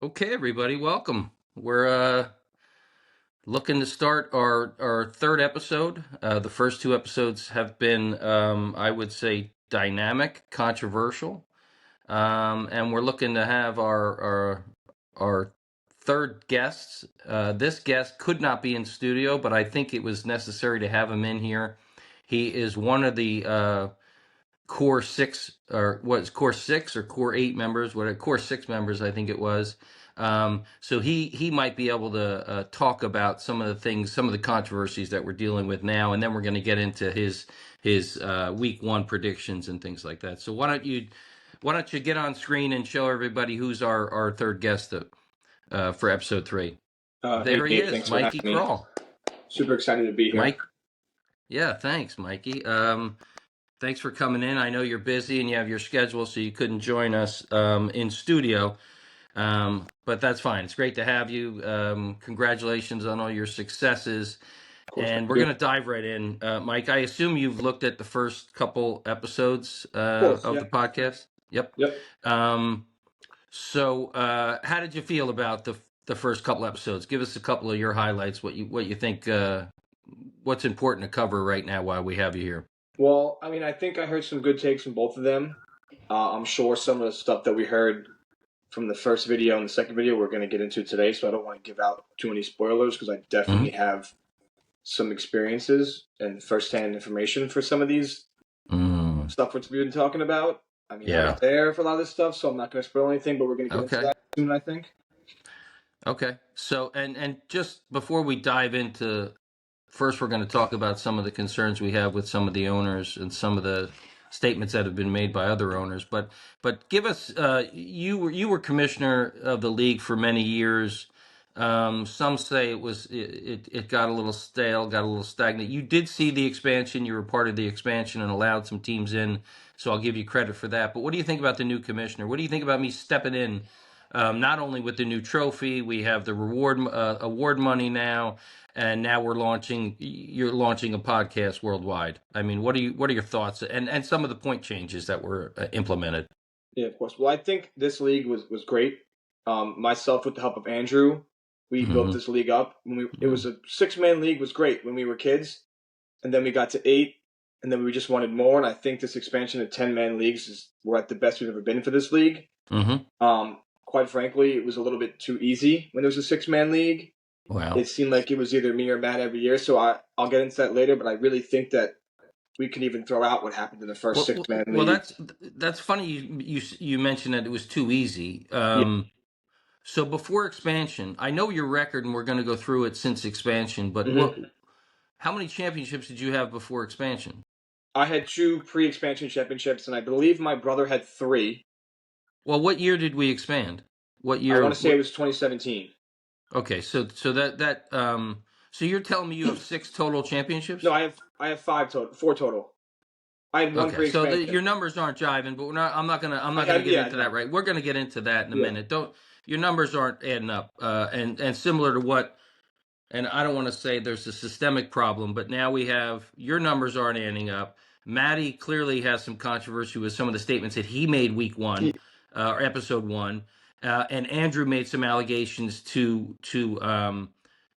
Okay, everybody, welcome. We're looking to start our third episode. The first two episodes have been, I would say, dynamic, controversial, and we're looking to have our third guests. This guest could not be in studio, but I think it was necessary to have him in here. He is one of the core six, or what, core six or core eight members, what, core six members, I think it was. So he might be able to talk about some of the things, some of the controversies that we're dealing with now, and then we're going to get into his week one predictions and things like that. So why don't you get on screen and show everybody who's our third guest for episode 3? Hey There he Dave, is, thanks for Mikey having me. Crawl. Super excited to be here. Mike, yeah, thanks, Mikey. Thanks for coming in. I know you're busy and you have your schedule, so you couldn't join us in studio. But that's fine. It's great to have you. Congratulations on all your successes. Of course, And thank we're you. going to dive right in. Mike, I assume you've looked at the first couple episodes Of course, of yeah. the podcast? Yep. Yep. So how did you feel about the first couple episodes? Give us a couple of your highlights, what you think, what's important to cover right now while we have you here. Well, I mean, I think I heard some good takes from both of them. I'm sure some of the stuff that we heard from the first video and the second video we're going to get into today, so I don't want to give out too many spoilers because I definitely have some experiences and firsthand information for some of these stuff which we've been talking about. I mean, I was there for a lot of this stuff, so I'm not going to spoil anything, but we're going to get into that soon, I think. Okay. So, and just before we dive into, first we're going to talk about some of the concerns we have with some of the owners and some of the statements that have been made by other owners. But give us, you were commissioner of the league for many years. Some say it got a little stale, got a little stagnant. You did see the expansion. You were part of the expansion and allowed some teams in. So I'll give you credit for that. But what do you think about the new commissioner? What do you think about me stepping in? Not only with the new trophy, we have the award money now, and now you're launching a podcast worldwide. I mean, what are your thoughts and some of the point changes that were implemented? Yeah, of course. Well, I think this league was great. Myself, with the help of Andrew, we built this league up. It was a 6-man league, was great when we were kids, and then we got to 8, and then we just wanted more. And I think this expansion to 10-man leagues we're at the best we've ever been for this league. Quite frankly, it was a little bit too easy when there was a 6-man league. Wow. It seemed like it was either me or Matt every year. So I'll get into that later, but I really think that we can even throw out what happened in the first 6-man league. Well, that's funny. You mentioned that it was too easy. So before expansion, I know your record, and we're going to go through it since expansion. But how many championships did you have before expansion? I had 2 pre-expansion championships, and I believe my brother had 3. Well, what year did we expand? What year? I want to say it was 2017. Okay, so so you're telling me you have 6 total championships? No, I have 5 total, 4 total. I had 1 pre-expansion. So your numbers aren't jiving, but I'm not gonna get into that. Right, we're gonna get into that in a minute. Your numbers aren't adding up, and similar to what. And I don't want to say there's a systemic problem, but now we have your numbers aren't adding up. Matty clearly has some controversy with some of the statements that he made week 1 or episode 1, and Andrew made some allegations to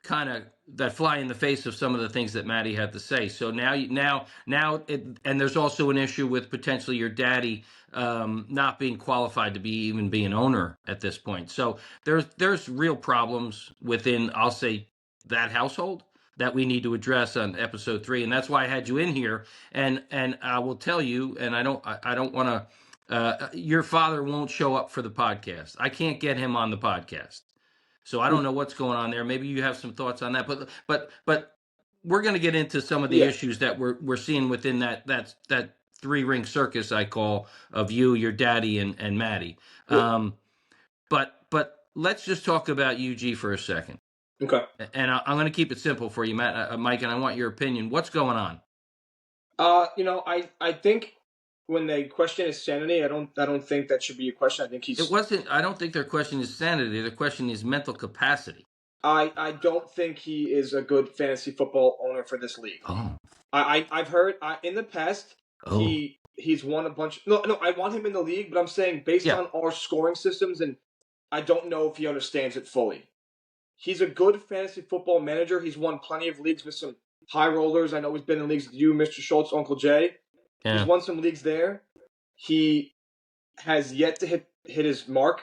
kind of that fly in the face of some of the things that Matty had to say. So now, and there's also an issue with potentially your daddy not being qualified to be an owner at this point. So there's real problems within, I'll say, that household that we need to address on episode 3, and that's why I had you in here. And I will tell you, and I don't want to. Your father won't show up for the podcast. I can't get him on the podcast. So I don't know what's going on there. Maybe you have some thoughts on that, but we're going to get into some of the issues that we're seeing within that 3-ring circus I call of you, your daddy, and Matty. But let's just talk about UG for a second. Okay. And I'm going to keep it simple for you, Mike, and I want your opinion. What's going on? I think when they question his sanity, I don't think that should be a question. I think I don't think their question is sanity. Their question is mental capacity. I don't think he is a good fantasy football owner for this league. I've heard in the past he's won a bunch. No, I want him in the league, but I'm saying based on our scoring systems and I don't know if he understands it fully. He's a good fantasy football manager. He's won plenty of leagues with some high rollers. I know he's been in leagues with you, Mr. Schultz, Uncle Jay. Yeah. He's won some leagues there. He has yet to hit his mark.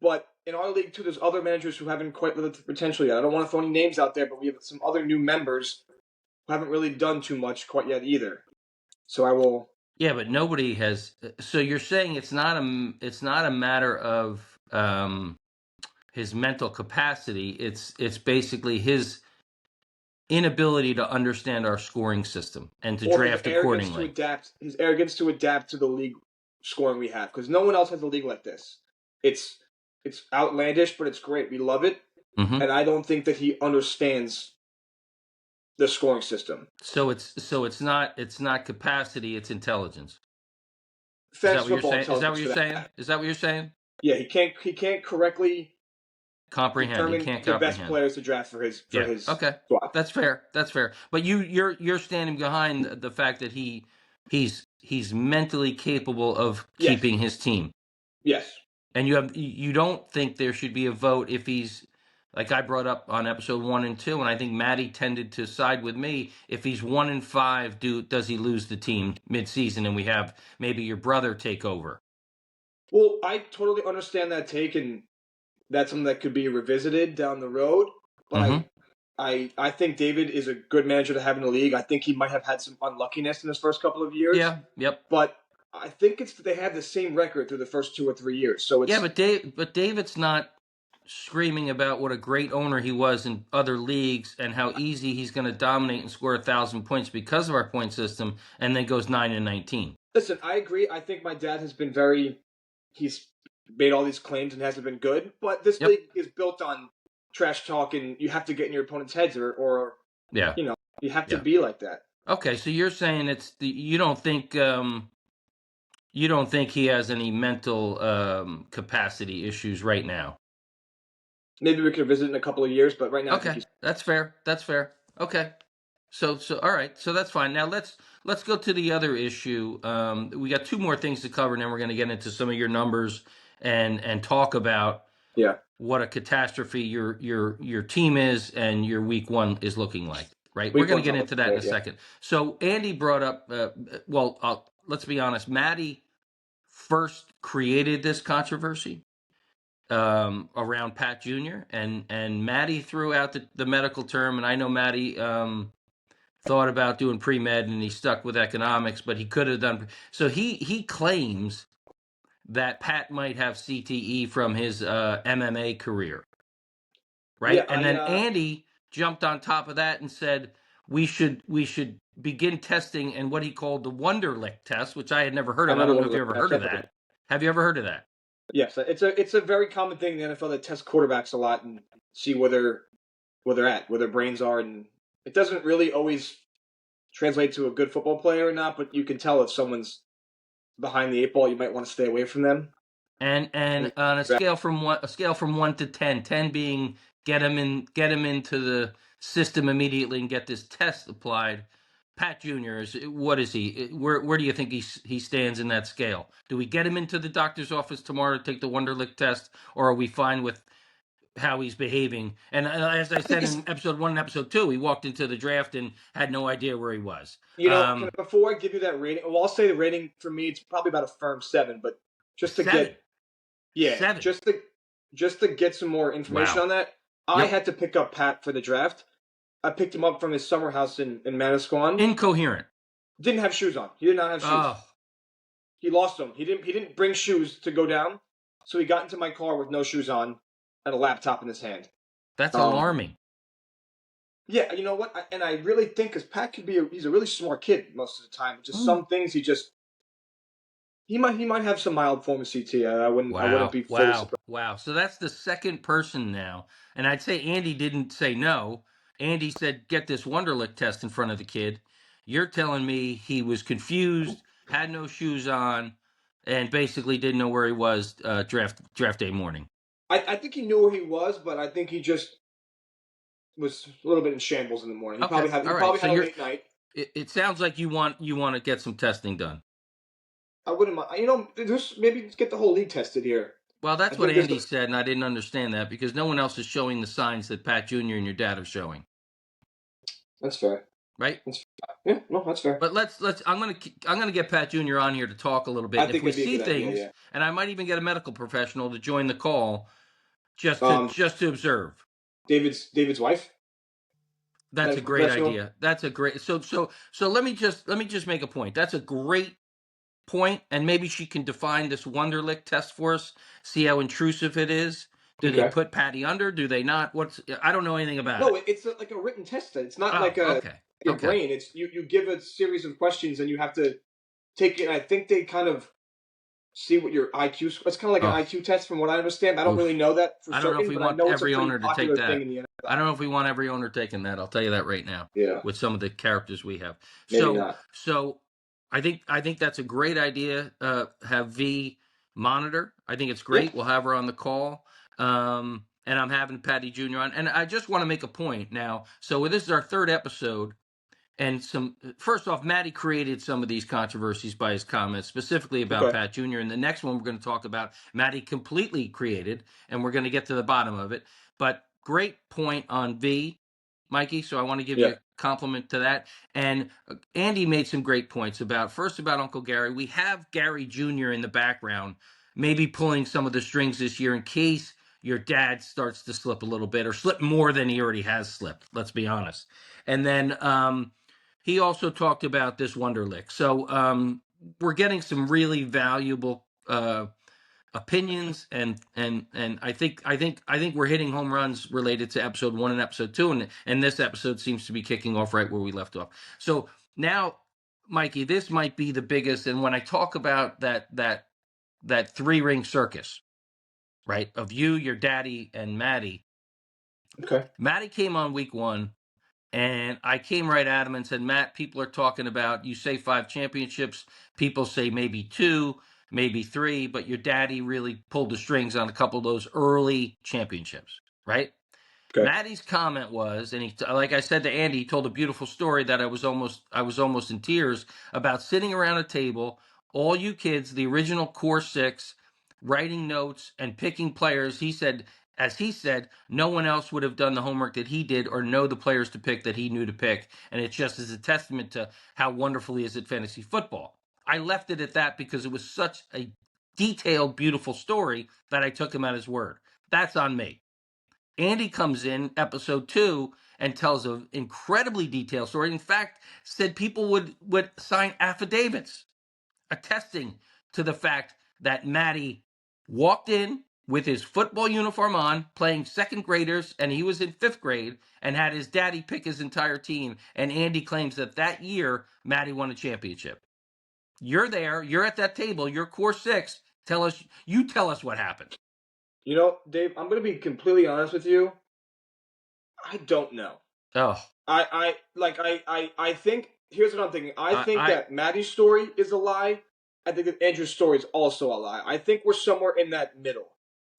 But in our league, too, there's other managers who haven't quite lived up to potential yet. I don't want to throw any names out there, but we have some other new members who haven't really done too much quite yet either. So I will. Yeah, but nobody has. So you're saying it's not a matter of his mental capacity. It's basically his inability to understand our scoring system and to draft accordingly. His arrogance to adapt to the league scoring we have, because no one else has a league like this. It's outlandish, but it's great. We love it, and I don't think that he understands the scoring system. So it's not capacity, it's intelligence. Is Is that what you're saying? Yeah, he can't correctly comprehend. He can't the best players to draft for his okay. squad. That's fair. But you're standing behind the fact that he's mentally capable of keeping his team. Yes. And you don't think there should be a vote if he's, like I brought up on episode 1 and 2, and I think Matty tended to side with me. If he's 1-5, does he lose the team mid-season and we have maybe your brother take over? Well, I totally understand that take, and that's something that could be revisited down the road. But I think David is a good manager to have in the league. I think he might have had some unluckiness in his first couple of years. Yeah, yep. But I think they have the same record through the first 2 or 3 years. So it's but David's not screaming about what a great owner he was in other leagues and how easy he's going to dominate and score 1,000 points because of our point system, and then goes 9-19. Listen, I agree. I think my dad has been he's made all these claims and hasn't been good, but this league is built on trash talk, and you have to get in your opponent's heads or you have to be like that. Okay, so you're saying you don't think he has any mental capacity issues right now? Maybe we could visit in a couple of years, but right now, okay, that's fair. Okay, so all right, so that's fine. Now let's go to the other issue. We got 2 more things to cover, and then we're going to get into some of your numbers and talk about what a catastrophe your team is and your week 1 is looking like. Right, we're going to get into that in a second. So Andy brought up. Let's be honest. Matty first created this controversy around Pat Jr. and Matty threw out the medical term, and I know Matty thought about doing pre-med and he stuck with economics, but he could have done. So he claims that Pat might have CTE from his MMA career, right? Yeah, and then Andy jumped on top of that and said we should begin testing and what he called the Wonderlic test, which I had never heard of. I don't know if you ever heard of that. Have you ever heard of that? Yes, it's a very common thing in the NFL that tests quarterbacks a lot and see where they're at, where their brains are, and it doesn't really always translate to a good football player or not, but you can tell if someone's behind the 8 ball, you might want to stay away from them. And on a scale from 1 to 10, 10 being get him into the system immediately and get this test applied. Pat Jr. What is he? Where do you think he stands in that scale? Do we get him into the doctor's office tomorrow to take the Wonderlic test, or are we fine with how he's behaving? And as I said in episode 1 and episode 2, he walked into the draft and had no idea where he was. Before I give you that rating, well, I'll say the rating for me, it's probably about a firm 7, but just to 7. get 7. just to get some more information on that, I had to pick up Pat for the draft. I picked him up from his summer house in Manasquan. Incoherent. Didn't have shoes on. He did not have shoes. Oh. He lost them. He didn't bring shoes to go down, so he got into my car with no shoes on and a laptop in his hand. That's alarming. Yeah, you know what? And I really think, because Pat he's a really smart kid most of the time. Just some things he might have some mild form of CT. I wouldn't be fully surprised. Wow. So that's the second person now. And I'd say Andy didn't say no. Andy said, get this Wonderlic test in front of the kid. You're telling me he was confused, had no shoes on, and basically didn't know where he was draft day morning. I think he knew where he was, but I think he just was a little bit in shambles in the morning. He probably had a late night. It sounds like you want to get some testing done. I wouldn't mind. Just maybe get the whole league tested here. Well, that's what Andy said, and I didn't understand that because no one else is showing the signs that Pat Jr. and your dad are showing. That's fair. Right? That's fair. Yeah, no, that's fair. But let's I'm gonna get Pat Jr. on here to talk a little bit. And if we see things, idea, yeah. And I might even get a medical professional to join the call just to observe. David's wife? That's a great idea. That's a great so let me just make a point. That's a great point, and maybe she can define this Wonderlic test for us, see how intrusive it is. Do they put Patty under? Do they not? I don't know anything about it. No, it's like a written test. It's not like your brain. It's you give a series of questions and you have to take it. And I think they kind of see what your IQ. It's kind of like an IQ test, from what I understand. I don't really know that for certain. I don't know if we want every owner to take that. I don't know if we want every owner taking that. I'll tell you that right now. Yeah. With some of the characters we have. Maybe not. So I think that's a great idea. Have V monitor. I think it's great. Yeah. We'll have her on the call. And I'm having Patty Jr. on. And I just want to make a point now. So this is our third episode. And first off, Matty created some of these controversies by his comments, specifically about Pat Jr. And the next one we're going to talk about, Matty completely created, and we're going to get to the bottom of it. But great point on V, Mikey. So I want to give you a compliment to that. And Andy made some great points about Uncle Gary. We have Gary Jr. in the background, maybe pulling some of the strings this year in case your dad starts to slip a little bit, or slip more than he already has slipped. Let's be honest. And then he also talked about this Wonderlic. So we're getting some really valuable opinions, and I think we're hitting home runs related to episode 1 and episode 2, and this episode seems to be kicking off right where we left off. So now, Mikey, this might be the biggest. And when I talk about that 3-ring circus, right, of you, your daddy, and Matty. Okay. Matty came on week 1, and I came right at him and said, Matt, people are talking about, you say 5 championships, people say maybe 2, maybe 3, but your daddy really pulled the strings on a couple of those early championships, right? Okay. Matty's comment was, and he, like I said to Andy, he told a beautiful story that I was almost in tears about sitting around a table, all you kids, the original core 6, writing notes and picking players. He said, as he said, no one else would have done the homework that he did or know the players to pick that he knew to pick. And it just is a testament to how wonderful he is at fantasy football. I left it at that because it was such a detailed, beautiful story that I took him at his word. That's on me. Andy comes in episode 2 and tells an incredibly detailed story. In fact, said people would sign affidavits attesting to the fact that Matty walked in with his football uniform on, playing second graders, and he was in 5th grade, and had his daddy pick his entire team. And Andy claims that year, Matty won a championship. You're there. You're at that table. You're core 6. Tell us what happened. You know, Dave, I'm going to be completely honest with you. I don't know. Oh. I think, here's what I'm thinking. I think that Matty's story is a lie. I think that Andrew's story is also a lie. I think we're somewhere in that middle.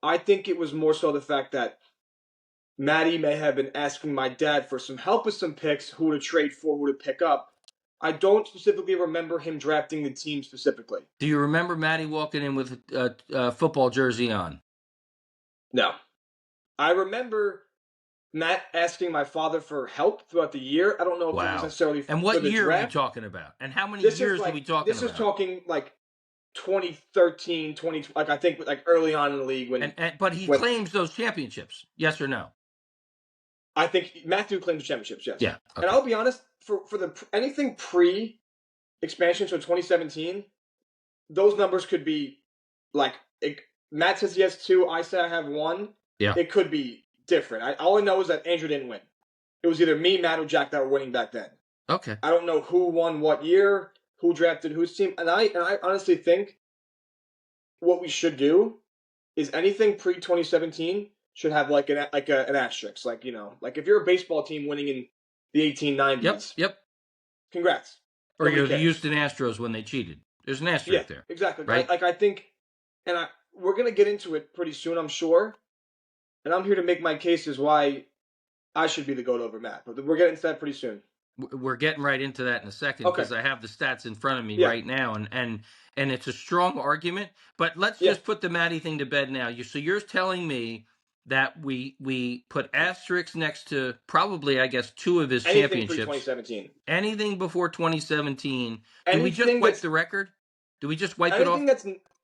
I think it was more so the fact that Matty may have been asking my dad for some help with some picks, who to trade for, who to pick up. I don't specifically remember him drafting the team specifically. Do you remember Matty walking in with a football jersey on? No. I remember Matt asking my father for help throughout the year. I don't know if it was necessarily for the draft. And what year are we talking about? And how many years are we talking about? This is talking like 2013, I think early on in the league. But he claims those championships, yes or no? I think Matthew claims championships, yes. Yeah. Okay. And I'll be honest, for anything pre-expansion, so 2017, those numbers could be Matt says he has 2, I say I have 1. Yeah. It could be different. All I know is that Andrew didn't win. It was either me, Matt, or Jack that were winning back then. Okay. I don't know who won what year, who drafted whose team, and I honestly think what we should do is anything pre-2017 should have an asterisk, if you're a baseball team winning in the 1890s. Yep. Congrats. Or you're the Houston Astros when they cheated. There's an asterisk there. Exactly. Right? I think, we're gonna get into it pretty soon, I'm sure. And I'm here to make my case as why I should be the GOAT over Matt. But we're getting into that pretty soon. we're getting right into that in a second Okay. because I have the stats in front of me Yeah. right now, and it's a strong argument. But let's just put the Matty thing to bed now. So you're telling me that we put asterisks next to probably, I guess, 2 of his anything championships. pre-2017. Anything before 2017. Anything do we just wipe the record? Do we just wipe it off?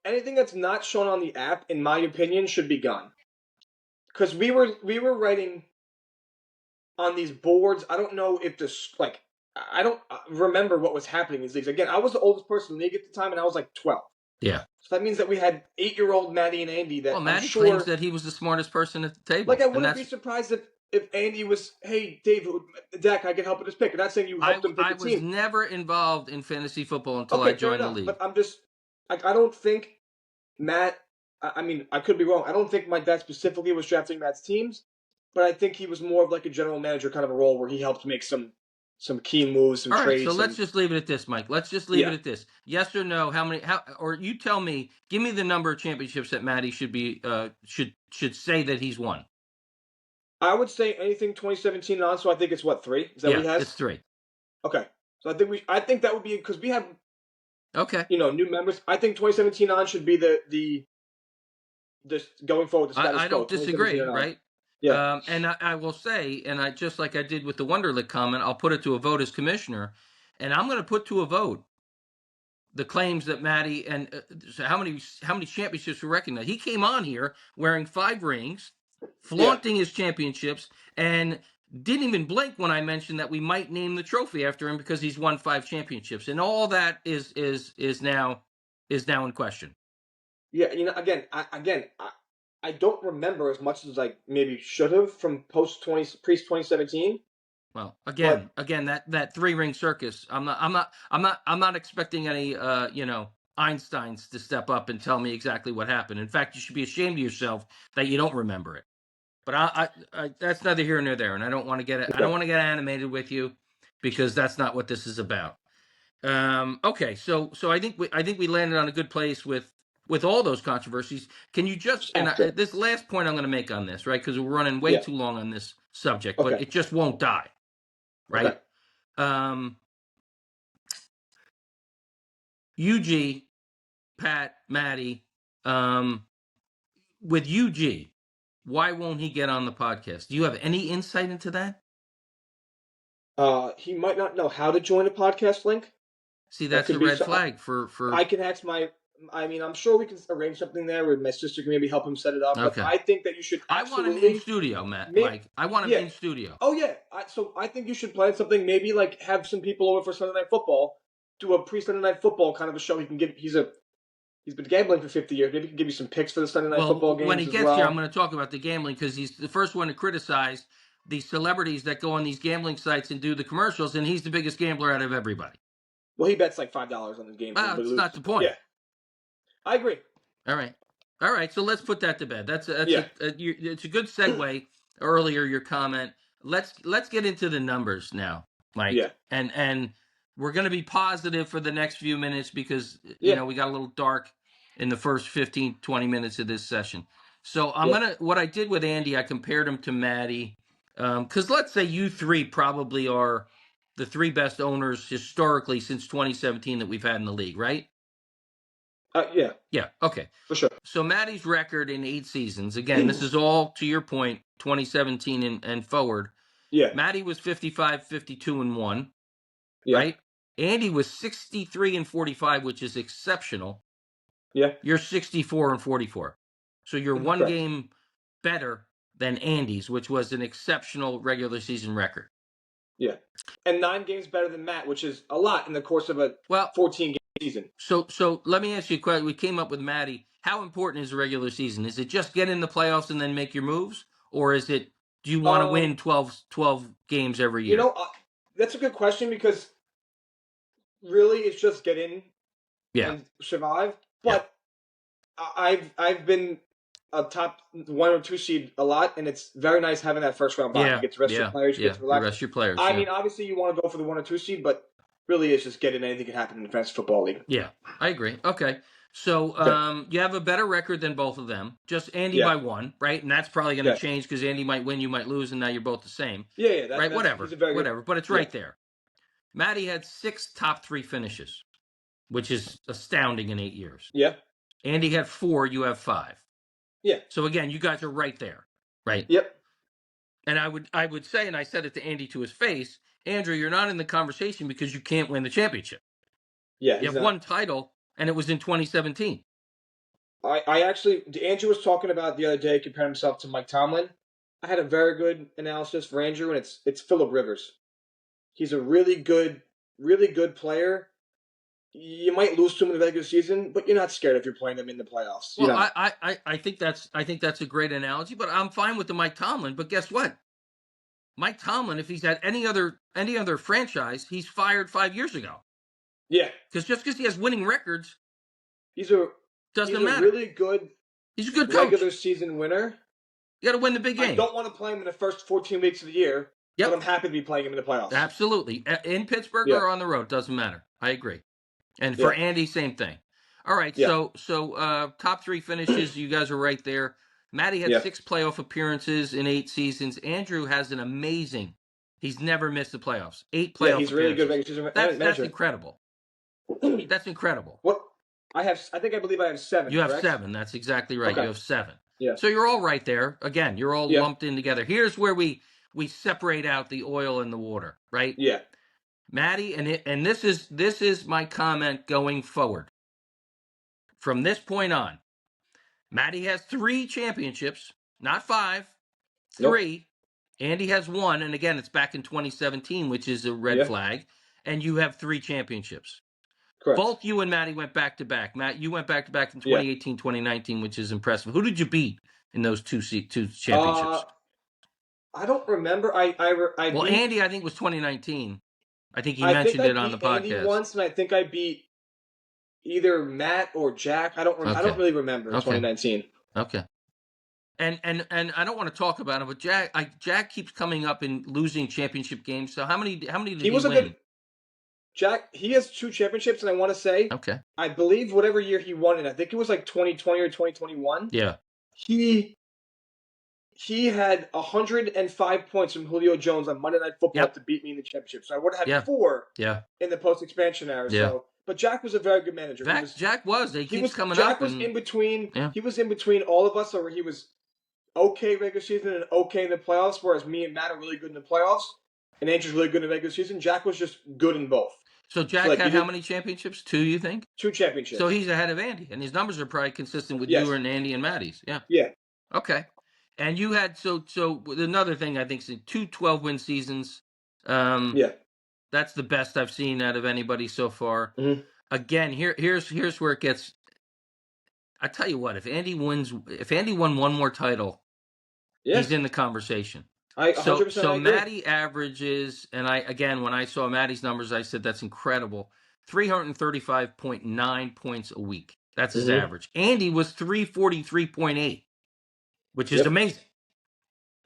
Anything that's not shown on the app, in my opinion, should be gone. Because we were writing on these boards. I don't know if this, like, I don't remember what was happening in these leagues. Again, I was the oldest person in the league at the time, and I was like 12. Yeah. So that means that we had 8-year-old Matty and Andy. That Matty claims that he was the smartest person at the table. Like, I wouldn't be surprised if Andy was, hey, Dave, Dak, I can help with this pick. I'm not saying you helped him pick the team. I was never involved in fantasy football until I joined the league. But I'm just, I don't think Matt, I mean, I could be wrong. I don't think my dad specifically was drafting Matt's teams, but I think he was more of like a general manager kind of a role where he helped make some key moves, some trades. All right, so let's just leave it at this, Mike. Let's just leave it at this. Yes or no? Or you tell me. Give me the number of championships that Matty should be should say that he's won. I would say anything 2017 on. So I think it's 3. Is that what he has? It's 3. Okay, so I think that would be because we have new members. I think 2017 on should be the going forward. The status quo. I don't disagree, right? Yeah. And I will say, and I just like I did with the Wonderlic comment, I'll put it to a vote as commissioner, and I'm going to put to a vote the claims that Matty and how many championships were recognized. He came on here wearing 5 rings, flaunting his championships, and didn't even blink when I mentioned that we might name the trophy after him because he's won 5 championships, and all that is now in question. Yeah, I don't remember as much as I maybe should have from pre-2017. Well, again, that 3-ring circus. I'm not expecting any Einsteins to step up and tell me exactly what happened. In fact, you should be ashamed of yourself that you don't remember it. But I that's neither here nor there, and I don't want to get it. I don't want to get animated with you because that's not what this is about. Okay, so I think we landed on a good place with all those controversies. Can you just this last point I'm going to make on this, right? Because we're running way too long on this subject, but it just won't die, right? Okay. UG, Pat, Matty, with UG, why won't he get on the podcast? Do you have any insight into that? He might not know how to join a podcast link. See, that's a red flag for. I can ask I'm sure we can arrange something there where my sister can maybe help him set it up. Okay. But I think that you should. I want him in studio, Mike. I want him in studio. Oh yeah. So I think you should plan something. Maybe like have some people over for Sunday Night Football. Do a pre-Sunday Night Football kind of a show. He can give. He's been gambling for 50 years. Maybe he can give you some picks for the Sunday Night Football games. When he gets here, I'm going to talk about the gambling because he's the first one to criticize the celebrities that go on these gambling sites and do the commercials, and he's the biggest gambler out of everybody. Well, he bets like $5 on the game. That's not the point. Yeah, I agree. All right. So let's put that to bed. It's a good segue. Earlier, your comment. Let's get into the numbers now, Mike. Yeah. And we're going to be positive for the next few minutes because we got a little dark in the first 15, 20 minutes of this session. So what I did with Andy, I compared him to Matty. Because let's say you 3 probably are the 3 best owners historically since 2017 that we've had in the league, right? Yeah. Yeah, okay. For sure. So Matty's record in 8 seasons, again, this is all, to your point, 2017 and forward. Yeah. Matty was 55, 52, and 1, yeah. right? Andy was 63 and 45, which is exceptional. Yeah. You're 64 and 44. So you're one game better than Andy's, which was an exceptional regular season record. Yeah. And 9 games better than Matt, which is a lot in the course of a 14-game season. So let me ask you a question. We came up with Matty. How important is the regular season? Is it just get in the playoffs and then make your moves? Or is it, do you want to win 12 games every year? That's a good question because really it's just get in and survive. But I've been a top 1 or 2 seed a lot, and it's very nice having that first round bye. You get to rest your players, you get to relax. Rest your players. I mean, obviously you want to go for the 1 or 2 seed, but really it's just get in. Anything can happen in the fantasy football league. Yeah, I agree. Okay. So you have a better record than both of them. Just Andy by 1, right? And that's probably going to change because Andy might win, you might lose, and now you're both the same. Yeah. Right, whatever. But it's right there. Matty had 6 top 3 finishes, which is astounding in 8 years. Yeah. Andy had 4. You have 5. Yeah. So again, you guys are right there, right? Yep. And I would say, and I said it to Andy to his face, Andrew, you're not in the conversation because you can't win the championship. Yeah. You have one title, and it was in 2017. I actually, Andrew was talking about the other day, comparing himself to Mike Tomlin. I had a very good analysis for Andrew, and it's Phillip Rivers. He's a really good player. You might lose to him in the regular season, but you're not scared if you're playing them in the playoffs. Well, I think that's a great analogy, but I'm fine with the Mike Tomlin. But guess what? Mike Tomlin, if he's at any other franchise, he's fired 5 years ago. Yeah, because he has winning records, doesn't matter. Really good. He's a good coach. Regular season winner. You got to win the big game. I don't want to play him in the first 14 weeks of the year, but I'm happy to be playing him in the playoffs. Absolutely, in Pittsburgh or on the road, doesn't matter. I agree. And for Andy, same thing. All right, so top 3 finishes, you guys are right there. Matty had 6 playoff appearances in 8 seasons. Andrew has an amazing. He's never missed the playoffs. 8 playoff. Yeah, he's really good regular season manager. That's incredible. That's incredible. What I believe I have 7. You have 7. That's exactly right. Okay. You have 7. Yeah. So you're all right there. Again, you're all lumped in together. Here's where we separate out the oil and the water, right? Yeah. Matty, and this is my comment going forward. From this point on, Matty has 3 championships, not 5, 3. Nope. Andy has 1, and again, it's back in 2017, which is a red flag. And you have 3 championships. Correct. Both you and Matty went back to back. Matt, you went back to back in 2018, 2019, which is impressive. Who did you beat in those two championships? I don't remember. Well, Andy, I think was 2019. I think he mentioned it on the podcast. Andy once, and I think I beat either Matt or Jack. I don't really remember 2019. Okay. And I don't want to talk about it, but Jack keeps coming up in losing championship games. So how many did he win? Jack, he has 2 championships, and I want to say, I believe whatever year he won it, I think it was like 2020 or 2021. Yeah. He had 105 points from Julio Jones on Monday Night Football to beat me in the championship. So I would have had 4 in the post-expansion era. Yeah. So, but Jack was a very good manager. Jack was. He keeps coming up. Jack was in between. Yeah. He was in between all of us, where he was okay regular season and okay in the playoffs, whereas me and Matt are really good in the playoffs, and Andrew's really good in the regular season. Jack was just good in both. So Jack had how many championships? 2, you think? 2 championships. So he's ahead of Andy, and his numbers are probably consistent with you and Andy and Matty's. Yeah. Yeah. Okay. And you had so another thing I think is 2 12-win seasons. That's the best I've seen out of anybody so far. Mm-hmm. Again, here's where it gets. I tell you what, if Andy won one more title, he's in the conversation. So Matty averages, and when I saw Matty's numbers, I said that's incredible. 335.9 points a week. That's his average. Andy was 343.8, which is amazing.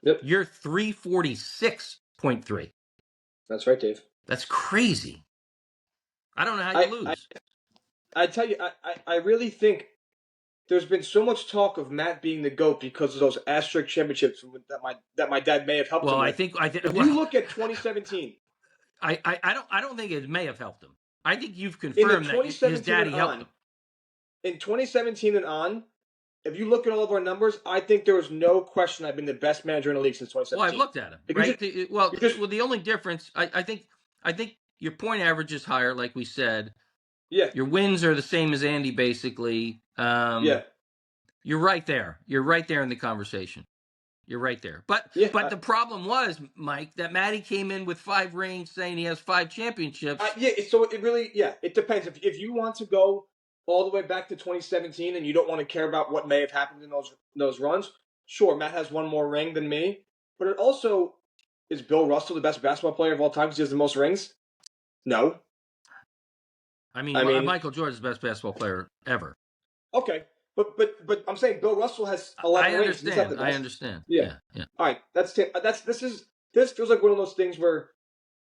Yep. You're 346.3. That's right, Dave. That's crazy. I don't know how you lose. I tell you, I really think there's been so much talk of Matt being the GOAT because of those asterisk championships that my dad may have helped him with. I think if you look at 2017, I don't think it may have helped him. I think you've confirmed that his daddy helped him. In 2017 and on, if you look at all of our numbers, I think there was no question I've been the best manager in the league since 2017. Well, I've looked at him. Right? The only difference, I think your point average is higher, like we said. Yeah. Your wins are the same as Andy, basically. You're right there. You're right there in the conversation. You're right there. But the problem was, Mike, that Matty came in with 5 rings, saying he has 5 championships. So it really, it depends. If you want to go all the way back to 2017 and you don't want to care about what may have happened in those runs, sure, Matt has 1 more ring than me. But it also, is Bill Russell the best basketball player of all time because he has the most rings? No. I mean, Michael Jordan's the best basketball player ever. Okay, but I'm saying Bill Russell has 11 rings. I understand. Yeah. All right, this feels like one of those things where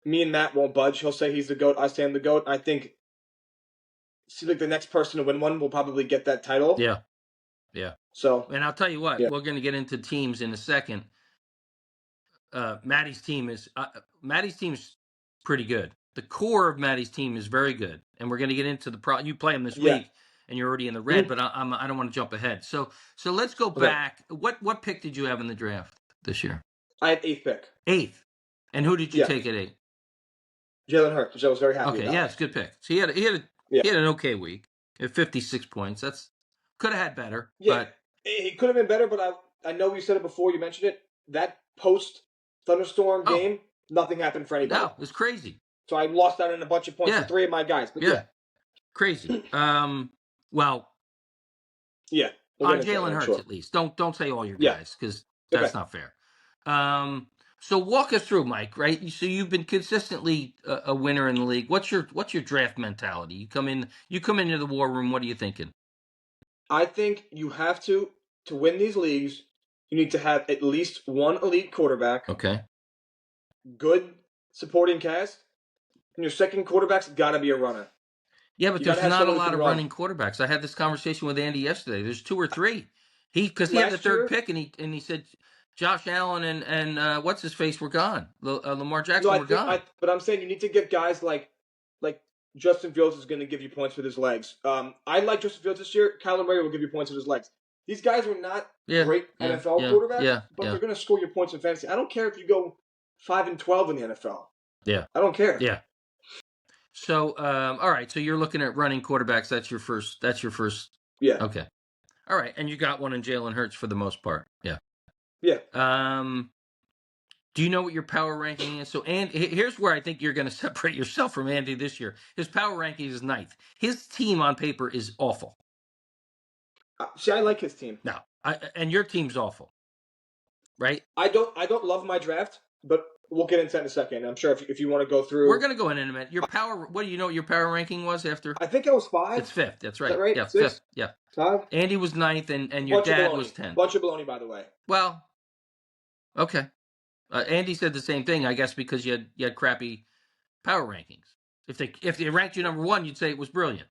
me and Matt won't budge. He'll say he's the GOAT. I say I'm the GOAT. I think it seems like the next person to win one will probably get that title. Yeah. So, and I'll tell you what, we're going to get into teams in a second. Matty's team is pretty good. the core of Matty's team is very good, and we're going to get into the you play him this week, and you're already in the red. But I don't want to jump ahead. So let's go back. What pick did you have in the draft this year? I had 8th pick. 8th, and who did you take at 8? Jalen Hurts, which I was very happy about. Yeah, it's a good pick. So he had an okay week. He had 56 points. That's could have had better. Yeah, but he could have been better. But I know you said it before. You mentioned it. That post thunderstorm game, nothing happened for anybody. No, it was crazy. So I lost out on a bunch of points for 3 of my guys. But crazy. Well, on Jalen Hurts at least. Don't say all your guys because that's not fair. So walk us through, Mike. Right. So you've been consistently a winner in the league. What's your draft mentality? You come into the war room. What are you thinking? I think you have to win these leagues. You need to have at least one elite quarterback. Okay. Good supporting cast. And your second quarterback's got to be a runner. Yeah, but there's not a lot of running quarterbacks. I had this conversation with Andy yesterday. There's 2 or 3. Because he had the third pick, and he said Josh Allen and what's his face were gone. Lamar Jackson were gone. But I'm saying you need to get guys like Justin Fields is going to give you points with his legs. I like Justin Fields this year. Kyler Murray will give you points with his legs. These guys are not great NFL quarterbacks, but they're going to score your points in fantasy. I don't care if you go 5-12 in the NFL. Yeah, I don't care. Yeah. So, all right. So you're looking at running quarterbacks. That's your first. Yeah. Okay. All right, and you got one in Jalen Hurts for the most part. Yeah. Yeah. Do you know what your power ranking is? So, and here's where I think you're going to separate yourself from Andy this year. His power ranking is 9th. His team on paper is awful. See, I like his team. No, and your team's awful, right? I don't love my draft, but we'll get into that in a second. I'm sure if you want to go through, we're going to go in a minute. Your power. What do you know? What your power ranking was after? I think I was 5. It's 5th. That's right. Is that right? Yeah, 6? 5th. Yeah. 5. Andy was 9th, and your dad was 10th. Bunch of baloney, by the way. Well, okay. Andy said the same thing, I guess, because you had crappy power rankings. If they ranked you number 1, you'd say it was brilliant.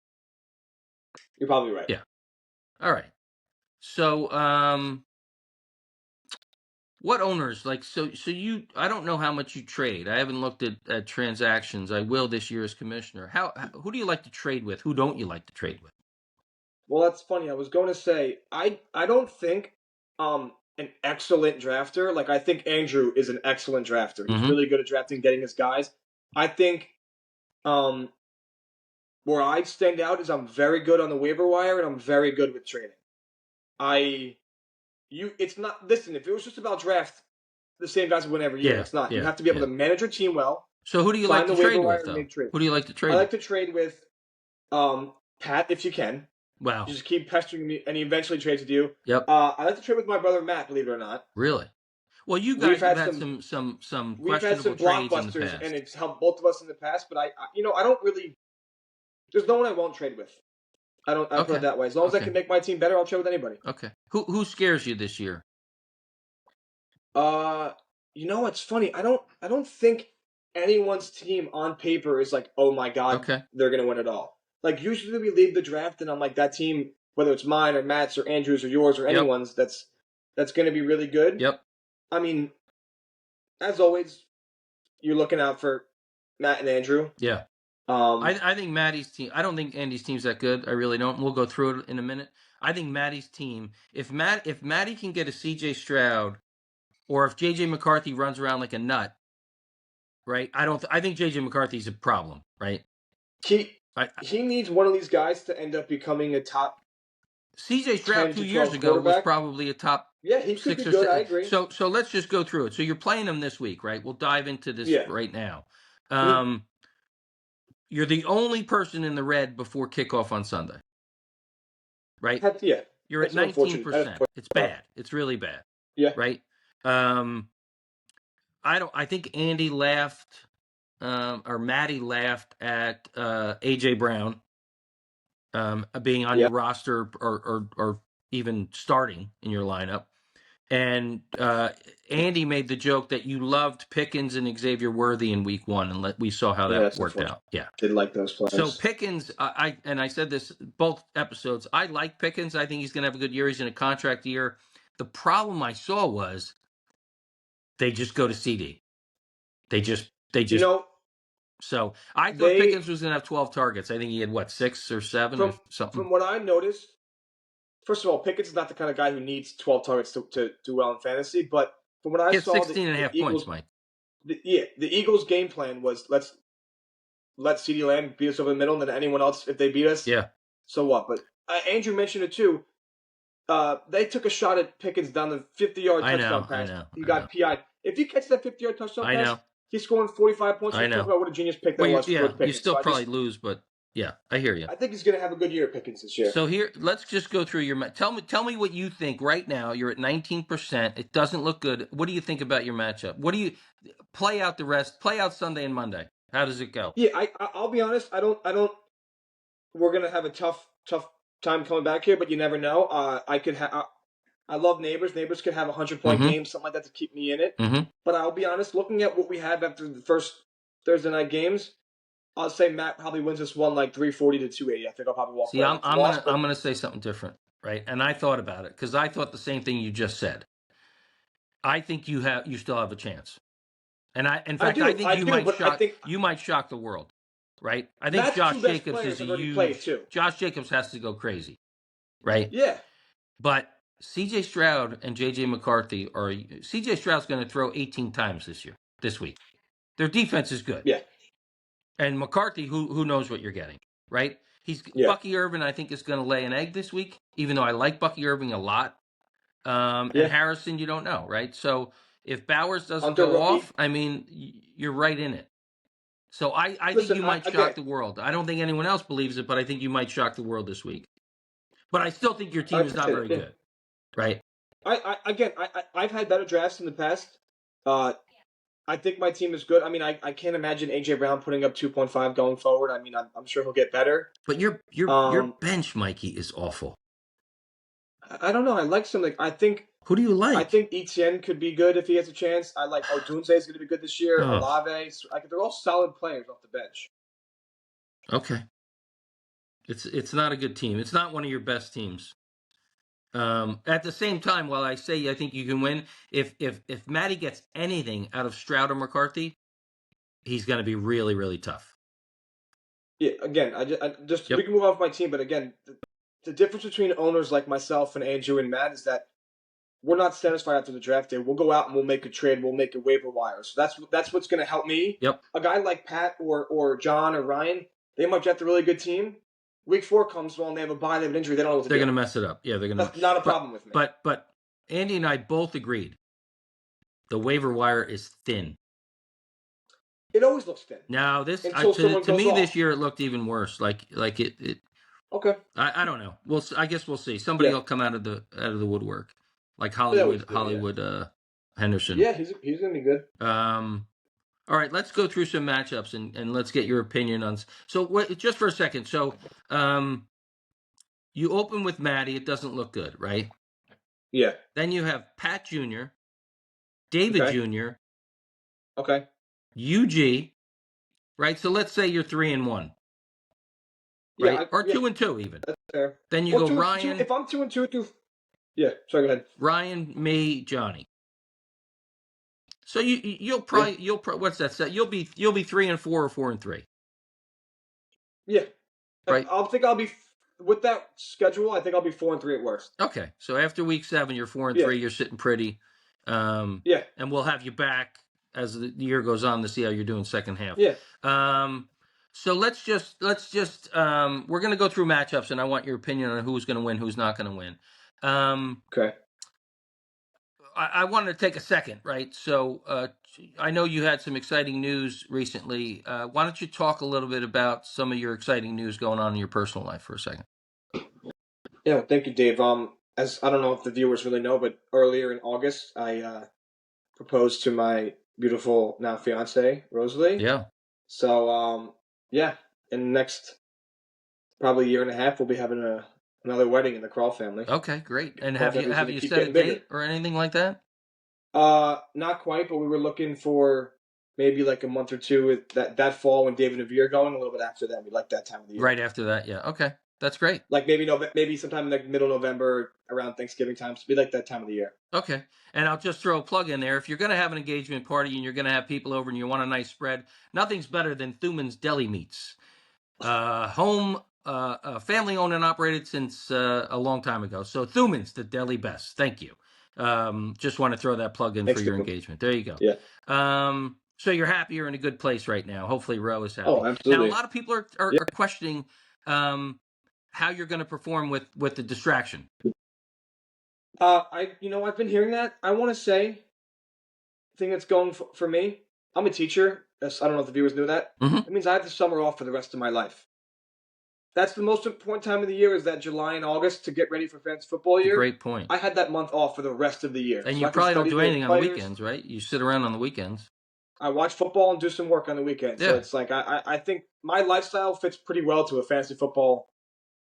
You're probably right. Yeah. All right. So, what owners so you? I don't know how much you trade. I haven't looked at transactions. I will this year as commissioner. Who do you like to trade with? Who don't you like to trade with? Well, that's funny. I was going to say I don't think an excellent drafter. Like I think Andrew is an excellent drafter. He's really good at drafting, getting his guys. I think where I stand out is I'm very good on the waiver wire and I'm very good with trading. It's not. Listen, if it was just about draft, the same guys would win every year. It's not. You have to be able to manage your team well. So who do you like to trade with, though? Who do you like to trade? I like to trade with Pat if you can. Wow. You just keep pestering me, and he eventually trades with you. Yep. I like to trade with my brother Matt, believe it or not. Really? Well, you guys have had some we've had some blockbusters, and it's helped both of us in the past. But I don't really. There's no one I won't trade with. I put it that way. As long as I can make my team better, I'll trade with anybody. Okay. Who scares you this year? It's funny. I don't think anyone's team on paper is like, oh my god, they're gonna win it all. Like usually we lead the draft, and I'm like that team, whether it's mine or Matt's or Andrew's or yours or anyone's, that's gonna be really good. Yep. I mean, as always, you're looking out for Matt and Andrew. Yeah. I think Matty's team. I don't think Andy's team's that good. I really don't. We'll go through it in a minute. I think Matty's team. If Matty can get a C.J. Stroud, or if J.J. McCarthy runs around like a nut, right? I think J.J. McCarthy's a problem, right? He needs one of these guys to end up becoming a top. C.J. Stroud 2 years ago was probably a top. Yeah, he could be good. I agree. So let's just go through it. So you're playing him this week, right? We'll dive into this right now. You're the only person in the red before kickoff on Sunday, right? Yeah. You're at 19%. It's bad. It's really bad. Yeah. Right. I think Andy laughed, or Matty laughed at AJ Brown being on your roster or even starting in your lineup. And Andy made the joke that you loved Pickens and Xavier Worthy in week 1, and we saw how that worked out. Yeah, did like those players. So Pickens, I said this both episodes. I like Pickens. I think he's going to have a good year. He's in a contract year. The problem I saw was they just go to CD. They just So I thought Pickens was going to have 12 targets. I think he had, 6 or 7 or something? From what I noticed, first of all, Pickens is not the kind of guy who needs 12 targets to do well in fantasy. But from what I saw, 16 and a half Eagles, points, Mike. The Eagles' game plan was let's let CeeDee Lamb beat us over the middle, and then anyone else, if they beat us, so what? But Andrew mentioned it too. They took a shot at Pickens down the 50-yard touchdown pass. He got PI'd. If he catches that 50-yard touchdown pass, he's scoring 45 points. Talk about what a genius pick that was. You still probably lose, but yeah, I hear you. I think he's going to have a good year, Pickens, this year. So here, let's just go through your. Tell me what you think right now. You're at 19%. It doesn't look good. What do you think about your matchup? What do you play out the rest? Play out Sunday and Monday. How does it go? Yeah, I'll be honest. I don't. We're going to have a tough time coming back here, but you never know. I love Neighbors. Neighbors could have a 100-point game, something like that, to keep me in it. But I'll be honest, looking at what we have after the first Thursday night games, I'll say Matt probably wins this one like 340 to 280. I think I'll probably walk. See, I'm gonna say something different, right? And I thought about it because I thought the same thing you just said. I think you still have a chance, and I think you might shock the world, right? I think Josh Jacobs is a huge. Josh Jacobs has to go crazy, right? Yeah, but C.J. Stroud and J.J. McCarthy C.J. Stroud's going to throw 18 times this week. Their defense is good. Yeah. And McCarthy, who knows what you're getting, right? Bucky Irvin, I think, is going to lay an egg this week, even though I like Bucky Irving a lot. And Harrison, you don't know, right? So if Bowers doesn't go off, I mean, you're right in it. So I think you might shock the world. I don't think anyone else believes it, but I think you might shock the world this week. But I still think your team is not very good. Right. I've had better drafts in the past. I think my team is good. I mean, I can't imagine AJ Brown putting up 2.5 going forward. I mean, I'm sure he'll get better. But your bench, Mikey, is awful. I don't know. I like something. I think. Who do you like? I think Etienne could be good if he has a chance. I like Odunze is going to be good this year. Olave. They're all solid players off the bench. Okay. It's not a good team. It's not one of your best teams. At the same time, while I say I think you can win, if Matty gets anything out of Stroud or McCarthy, he's going to be really, really tough. Yeah, again, we can move off my team, but again, the difference between owners like myself and Andrew and Matt is that we're not satisfied after the draft day. We'll go out and we'll make a trade. We'll make a waiver wire. So that's what's going to help me. Yep. A guy like Pat or John or Ryan, they might draft a really good team. Week 4 comes along, they have a bye, they have an injury, they don't know what to do. They're going to mess it up. Yeah, they're going to. That's not a problem with me. But Andy and I both agreed the waiver wire is thin. It always looks thin. Now to me this year it looked even worse. Like it. Okay. I don't know. I guess we'll see. Somebody will come out of the woodwork, like Hollywood Henderson. Yeah, he's going to be good. All right, let's go through some matchups and let's get your opinion on. So, just for a second. So, you open with Matty. It doesn't look good, right? Yeah. Then you have Pat Jr., David Jr., okay, UG, right? So let's say you're 3-1, right? Or 2-2 even. That's fair. Then you go Ryan. If I'm 2-2 through, yeah. Sorry, go ahead. Ryan, me, Johnny. So you'll probably what's that set? You'll be 3-4 or 4-3. Yeah, right. I'll be with that schedule. I think I'll be 4-3 at worst. Okay, so after week 7, you're 4-3. You're sitting pretty. And we'll have you back as the year goes on to see how you're doing second half. Yeah. So let's just we're gonna go through matchups, and I want your opinion on who's gonna win, who's not gonna win. Okay. I wanted to take a second, right? So I know you had some exciting news recently. Why don't you talk a little bit about some of your exciting news going on in your personal life for a second? Yeah, thank you, Dave. As I don't know if the viewers really know, but earlier in August, I proposed to my beautiful now fiance, Rosalie. Yeah. So, in the next probably year and a half, we'll be having another wedding in the Kroll family. Okay, great. And have you set a date or anything like that? Not quite, but we were looking for maybe like a month or two that fall when David and V are going. A little bit after that, we like that time of the year. Right after that, yeah. Okay. That's great. Like maybe sometime in like middle November around Thanksgiving time. So be like that time of the year. Okay. And I'll just throw a plug in there. If you're going to have an engagement party and you're going to have people over and you want a nice spread, nothing's better than Thuman's Deli Meats. Home, family owned and operated since a long time ago. So Thuman's, the deli best. Thank you. Just want to throw that plug in for your engagement. There you go. Yeah. So you're happy, you're in a good place right now. Hopefully Roe is happy. Oh, absolutely. Now, a lot of people are questioning how you're going to perform with the distraction. I've been hearing that. I want to say, the thing that's going for me, I'm a teacher. I don't know if the viewers knew that. Mm-hmm. It means I have the summer off for the rest of my life. That's the most important time of the year, is that July and August to get ready for fantasy football year. Great point. I had that month off for the rest of the year. And you probably don't do anything on the weekends, right? You sit around on the weekends. I watch football and do some work on the weekends. Yeah. So it's like I think my lifestyle fits pretty well to a fantasy football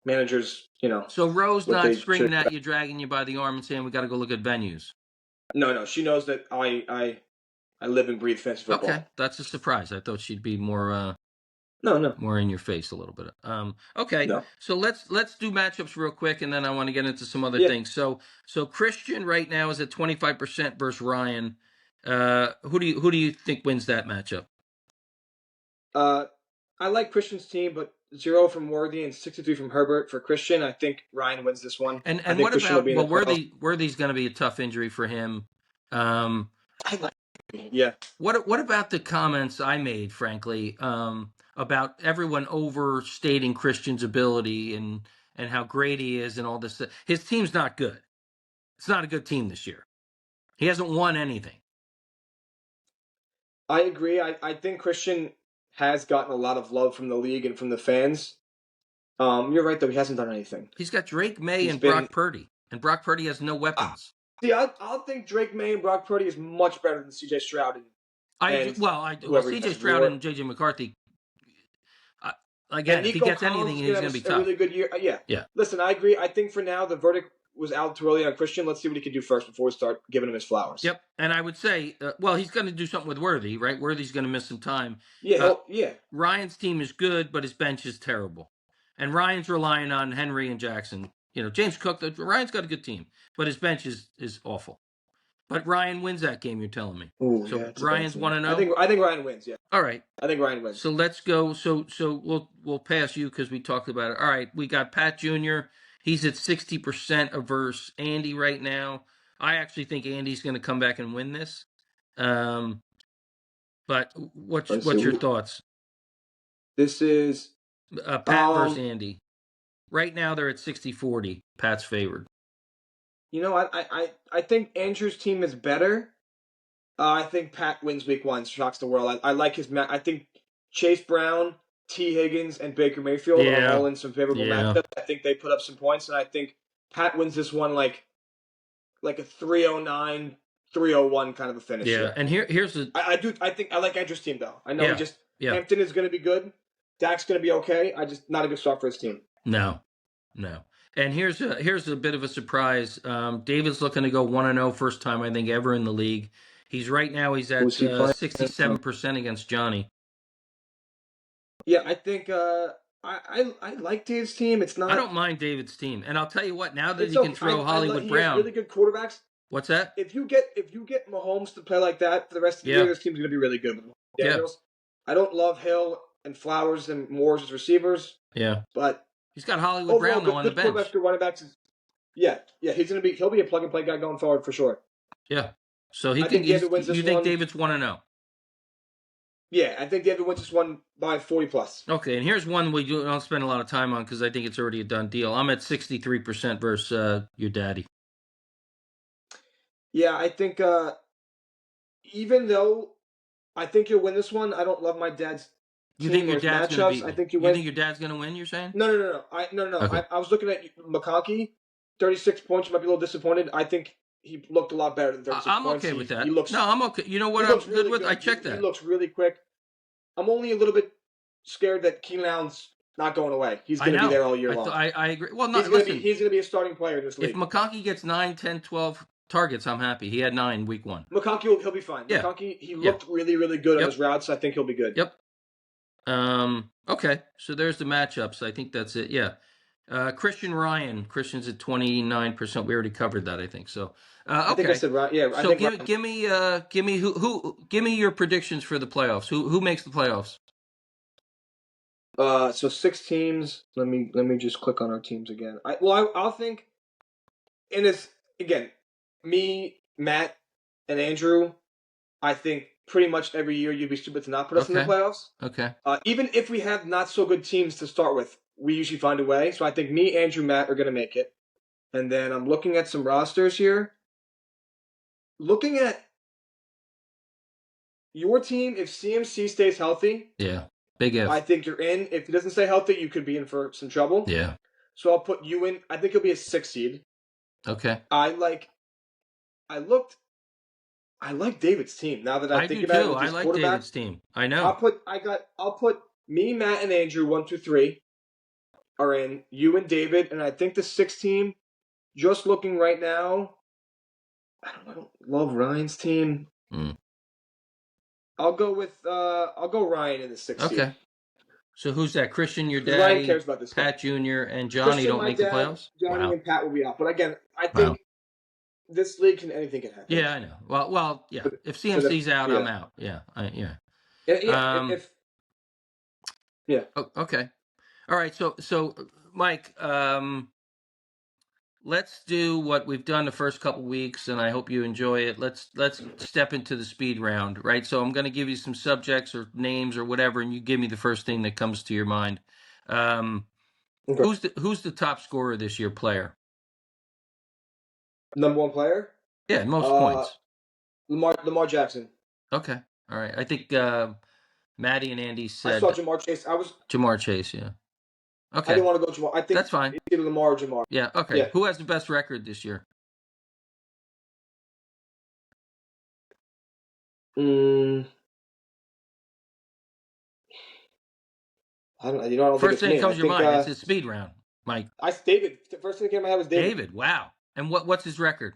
manager's, So Roe's not screaming at you, dragging you by the arm and saying, we got to go look at venues. No. She knows that I live and breathe fantasy football. Okay. That's a surprise. I thought she'd be more... No. More in your face a little bit. Okay. No. So let's do matchups real quick, and then I want to get into some other things. So Christian right now is at 25% versus Ryan. Who do you think wins that matchup? I like Christian's team, but 0 from Worthy and 63 from Herbert for Christian. I think Ryan wins this one. And what about Worthy's going to be a tough injury for him. Yeah. What about the comments I made, frankly, about everyone overstating Christian's ability and how great he is and all this? His team's not good. It's not a good team this year. He hasn't won anything. I agree. I think Christian has gotten a lot of love from the league and from the fans. You're right, though. He hasn't done anything. He's got Drake May and Brock Purdy. And Brock Purdy has no weapons. See, I'll think Drake May and Brock Purdy is much better than C.J. Stroud. C.J. Stroud and J.J. McCarthy. Again, if he gets anything, he's going to be tough. A really good year. Yeah. Listen, I agree. I think for now the verdict was out too early on Christian. Let's see what he can do first before we start giving him his flowers. Yep. And I would say, he's going to do something with Worthy, right? Worthy's going to miss some time. Yeah. Ryan's team is good, but his bench is terrible. And Ryan's relying on Henry and Jackson. James Cook. Ryan's got a good team, but his bench is awful. But Ryan wins that game, you're telling me. Ooh, so Ryan's 1-0. I think Ryan wins. Yeah. All right. I think Ryan wins. So let's go. So we'll pass you because we talked about it. All right. We got Pat Jr. He's at 60% versus Andy right now. I actually think Andy's going to come back and win this. But what's your thoughts? This is Pat versus Andy. Right now they're at 60-40. Pat's favored. I think Andrew's team is better. I think Pat wins week 1. Shocks the world. I like his match. I think Chase Brown, T. Higgins, and Baker Mayfield are all in some favorable matchups. I think they put up some points, and I think Pat wins this one like a 309, 301 kind of a finish. Yeah, and here's the... I think I like Andrew's team, though. I know Hampton is going to be good. Dak's going to be okay. Not a good start for his team. No. And here's a bit of a surprise. David's looking to go 1-0, first time I think ever in the league. He's at 67% against Johnny. Yeah, I think I like Dave's team. It's not. I don't mind David's team, and I'll tell you what. Now that he can throw Hollywood Brown, really good quarterbacks. What's that? If you get Mahomes to play like that for the rest of the year, this team's going to be really good. Daniels. I don't love Hill and Flowers and Moores as receivers. Yeah, but he's got Hollywood Brown though on the bench. Good running backs. He'll be a plug and play guy going forward for sure. Yeah. So you think David's 1-0? Yeah, I think David wins this one by 40+. Okay, and here's one we don't spend a lot of time on because I think it's already a done deal. I'm at 63% versus your daddy. Yeah, I think even though I think you'll win this one, I don't love my dad's You think your dad's going to beat me? I think you win. You think your dad's going to win, you're saying? No. Okay. I was looking at McConkey, 36 points. You might be a little disappointed. I think he looked a lot better than 36 I'm points. okay with that. I'm okay. You know what I'm good with? I checked that. He looks really quick. I'm only a little bit scared that Keenan Allen's not going away. He's going to be there all year long. I agree. Well, he's going to be a starting player in this league. If McConkey gets 9, 10, 12 targets, I'm happy. He had 9 week 1. McConkey, he'll be fine. Yeah. McConkey, he looked really, really good on his routes. I think he'll be good. Yep. Okay. So there's the matchups. I think that's it. Yeah. Christian Ryan. Christian's at 29%. We already covered that, I think. So, okay. I think I said right. Yeah. So give me your predictions for the playoffs. Who makes the playoffs? So 6 teams. Let me just click on our teams again. I'll think. And it's again, me, Matt, and Andrew. I think pretty much every year you'd be stupid to not put us in the playoffs. Okay. Even if we have not so good teams to start with, we usually find a way. So I think me, Andrew, Matt are going to make it. And then I'm looking at some rosters here. Looking at your team, if CMC stays healthy, yeah, big if. I think you're in. If he doesn't stay healthy, you could be in for some trouble. Yeah. So I'll put you in. I think he'll be a 6 seed. Okay. I like David's team. Now that I think about it, I like David's team. I know. I'll put me, Matt, and Andrew 1, 2, 3 are in. You and David, and I think the 6 team. Just looking right now, I don't love Ryan's team. I'll go Ryan in the 6th seed. Okay. So who's that? Christian, your daddy, Ryan cares about this Pat Jr., and Johnny Christian, don't make the playoffs? Johnny and Pat will be out. But again, I think this league anything can happen. Yeah, I know. Well, yeah. If CMC's out, I'm out. Yeah, yeah. Okay. All right. So Mike, let's do what we've done the first couple weeks, and I hope you enjoy it. Let's step into the speed round, right? So I'm going to give you some subjects or names or whatever, and you give me the first thing that comes to your mind. Okay. Who's the top scorer this year? Player. Number 1 player? Yeah, most points. Lamar Jackson. Okay. All right. I think Matty and Andy said I saw Jamar Chase. Jamar Chase. Yeah. Okay. I didn't want to go Jamar. I think that's fine. Either Lamar or Jamar. Yeah. Okay. Yeah. Who has the best record this year? I don't first thing that comes to your mind. It's a speed round, Mike. David. The first thing that came to my head was David. David. Wow. And what's his record?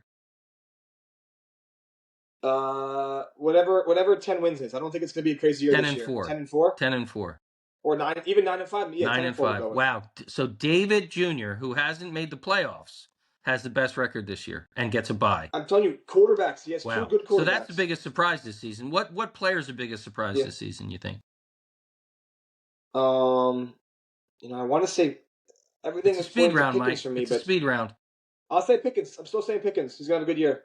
Whatever 10 wins is. I don't think it's going to be a crazy year. 10-4. 10-4. 10-4. Or 9, even 9-5. Yeah, 9-5. Wow. So David Jr., who hasn't made the playoffs, has the best record this year and gets a bye. I'm telling you, quarterbacks. He has 2 good quarterbacks. So that's the biggest surprise this season. What player's the biggest surprise this season, you think? I want to say everything is speed round, Pickens Mike. for me, it's but a speed round. I'll say Pickens. I'm still saying Pickens. He's got a good year.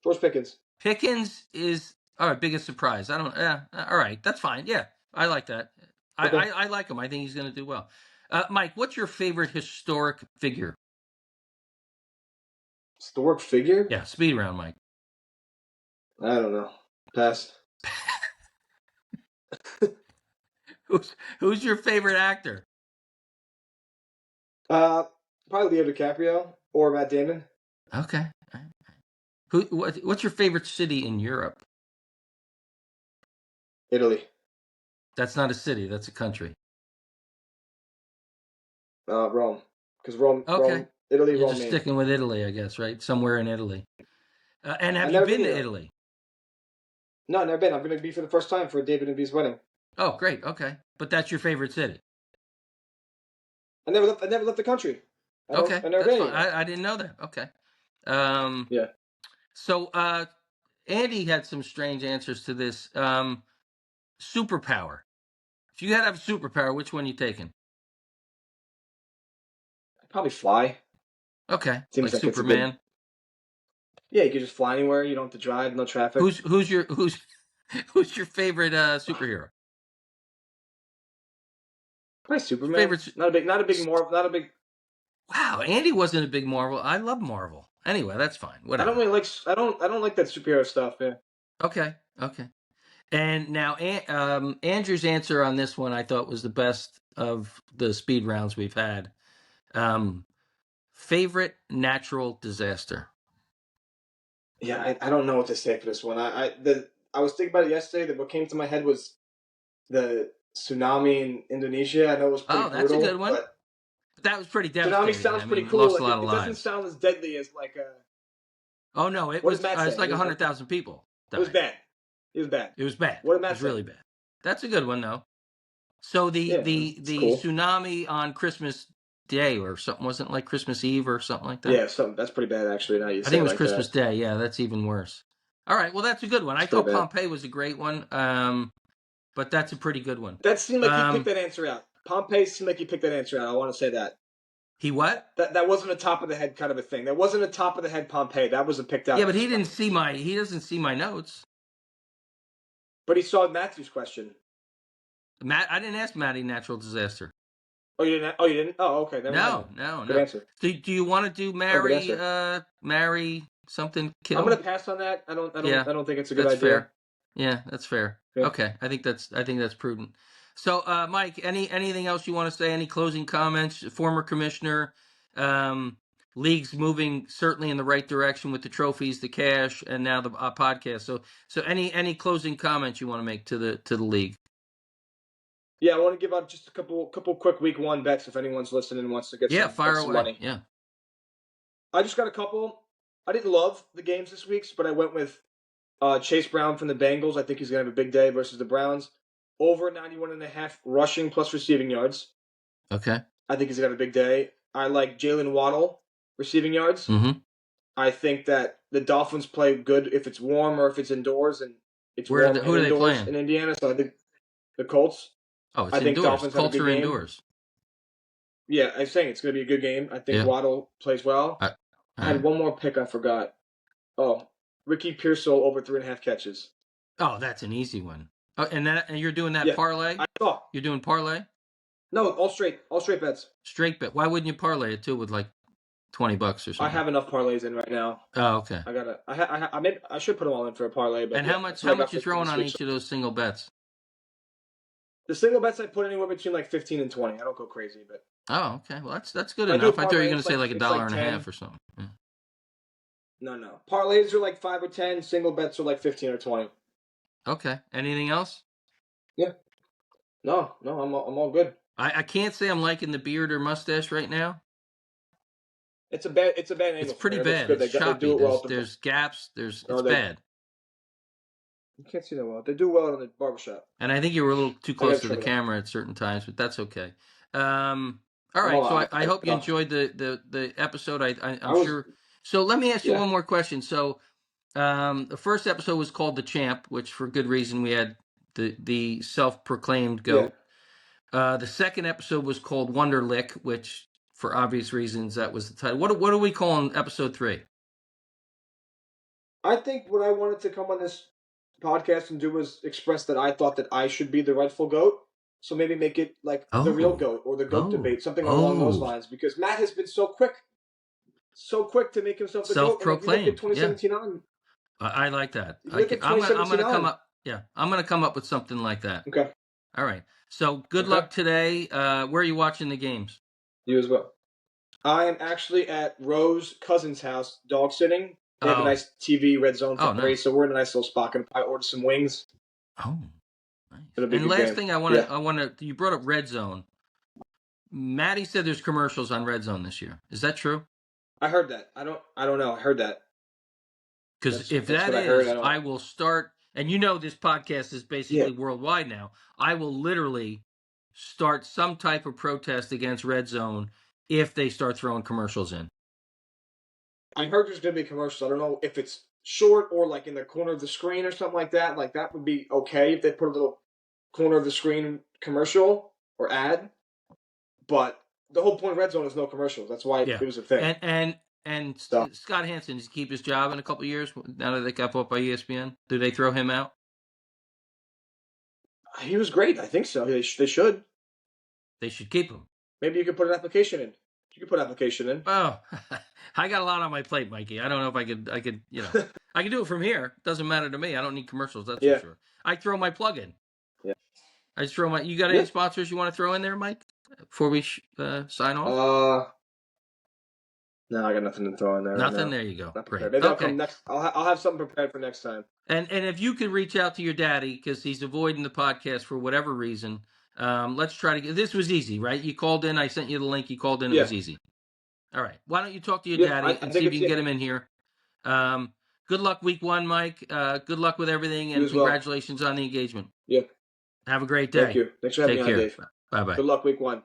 George Pickens. Pickens is biggest surprise. I don't. All right, that's fine. Yeah, I like that. Okay. I like him. I think he's going to do well. Mike, what's your favorite historic figure? Historic figure? Yeah, speed round, Mike. I don't know. Pass. Who's your favorite actor? Probably Leo DiCaprio or Matt Damon. Okay. What's your favorite city in Europe? Italy. That's not a city. That's a country. Rome. Because Rome. Okay. Rome, Italy. You're Rome. Just sticking with Italy, I guess, right? Somewhere in Italy. And have you been to Italy? No, never been. I'm going to be for the first time for David and B's wedding. Oh, great. Okay, but that's your favorite city. I never left the country. I never been. I didn't know that. Okay. Yeah. So Andy had some strange answers to this. Superpower. If you had to have a superpower, which one are you taking? I'd probably fly. Okay. Seems like Superman. Yeah, you can just fly anywhere. You don't have to drive. No traffic. Who's your favorite superhero? Probably Superman. Not a big Marvel. Wow, Andy wasn't a big Marvel. I love Marvel. Anyway, that's fine. Whatever. I don't like that superhero stuff. Yeah. Okay. And now Andrew's answer on this one I thought was the best of the speed rounds we've had. Favorite natural disaster. Yeah, I don't know what to say for this one. I was thinking about it yesterday. What came to my head was the tsunami in Indonesia. I know it was pretty brutal. That's a good one. That was pretty devastating. Tsunami sounds pretty cool. Lost a lot of lives. It doesn't sound as deadly as like a. Oh no! It was like 100,000 people died. It was bad. It was bad. What did Matt say? It was really bad. That's a good one though. So the cool. tsunami on Christmas Day or something. Wasn't it like Christmas Eve or something like that? Yeah, that's pretty bad actually. Now you I say think it was like Christmas that. Day. Yeah, that's even worse. All right, well that's a good one. I thought Pompeii was a great one, but that's a pretty good one. That seemed like he picked that answer out. Pompeii seemed like he picked that answer out. I want to say that. He what? That wasn't a top of the head kind of a thing. That wasn't a top of the head Pompeii. That was a picked out. Yeah, but he doesn't see my notes. But he saw Matthew's question. I didn't ask Matty natural disaster. Oh, you didn't? Oh, you didn't? Oh, okay. No. Good answer. Do you want to do marry something? Kill? I'm gonna pass on that. I don't think it's a good idea. Fair. Yeah, that's fair. Yeah. Okay, I think that's prudent. So, Mike, anything else you want to say? Any closing comments? Former commissioner, league's moving certainly in the right direction with the trophies, the cash, and now the podcast. So any closing comments you want to make to the league? Yeah, I want to give out just a couple quick week one bets if anyone's listening and wants to get some money. Yeah. I just got a couple. I didn't love the games this week, but I went with Chase Brown from the Bengals. I think he's going to have a big day versus the Browns. Over 91.5 rushing plus receiving yards. Okay. I think he's going to have a big day. I like Jalen Waddle receiving yards. Mm-hmm. I think that the Dolphins play good if it's warm or if it's indoors, and it's who are they playing in Indiana. So I think the Colts. Oh, it's indoors. Dolphins Colts are indoors. Yeah, I'm saying it's going to be a good game. I think Waddle plays well. I had one more pick I forgot. Oh, Ricky Pearsall over 3.5 catches. Oh, that's an easy one. Oh, and you're doing that parlay? You're doing parlay? No, all straight bets. Straight bet. Why wouldn't you parlay it too with like $20 or something? I have enough parlays in right now. Oh, okay. I should put them all in for a parlay. But and how much you throwing on each of those single bets? The single bets I put anywhere between like 15 and 20. I don't go crazy, but. Oh, okay. Well, that's good enough. I thought you were going to say like $1.50 or something. Yeah. No. Parlays are like 5 or 10. Single bets are like 15 or 20. Okay. Anything else? Yeah. No. I'm all good. I can't say I'm liking the beard or mustache right now. It's a bad angle. It's pretty bad. It's choppy. There's gaps. It's bad. You can't see that well. They do well in the barbershop. And I think you were a little too close to the camera at certain times, but that's okay. All right. So I hope you enjoyed the episode. I'm sure. So let me ask you one more question. So the first episode was called The Champ, which for good reason we had the self-proclaimed GOAT. Yeah. The second episode was called Wonderlick, which for obvious reasons that was the title. What are we calling episode 3? I think what I wanted to come on this podcast and do was express that I thought that I should be the rightful GOAT. So maybe make it like the real GOAT or the GOAT debate, something along those lines. Because Matt has been so quick to make himself the self-proclaimed. GOAT. 2017 on. I like that. I'm going to come up. Yeah, I'm going to come up with something like that. Okay. All right. So good luck today. Where are you watching the games? You as well. I am actually at Rose Cousin's house, dog sitting. They have a nice TV, red zone for free, so we're in a nice little spot. Gonna probably order some wings. Oh, nice. And last thing I want to, you brought up red zone. Matty said there's commercials on red zone this year. Is that true? I heard that. I don't know. I heard that. Because if that is, I will start. And you know, this podcast is basically worldwide now. I will literally start some type of protest against red zone if they start throwing commercials in. I heard there's going to be commercials. I don't know if it's short or like in the corner of the screen or something like that. Like that would be okay if they put a little corner of the screen commercial or ad. But the whole point of red zone is no commercials. That's why it was a thing. And Scott Hansen, does he keep his job in a couple of years now that they got bought by ESPN? Do they throw him out? He was great. I think so. They should. They should keep him. Maybe you could put an application in. You could put an application in. Oh, I got a lot on my plate, Mikey. I don't know if I could, I could do it from here. Doesn't matter to me. I don't need commercials. That's for sure. I throw my plug in. Yeah. I just throw you got any sponsors you want to throw in there, Mike, before we sign off? No, I got nothing to throw in there. Nothing? Right. There you go. Great. Maybe I'll come next. I'll have something prepared for next time. And if you could reach out to your daddy, because he's avoiding the podcast for whatever reason, let's try to get, this was easy, right? You called in, I sent you the link, you called in, it was easy. All right. Why don't you talk to your daddy and see if you can get him in here. Good luck week 1, Mike. Good luck with everything, and congratulations on the engagement. Yeah. Have a great day. Thank you. Thanks for having me on, Dave. Bye-bye. Good luck week 1.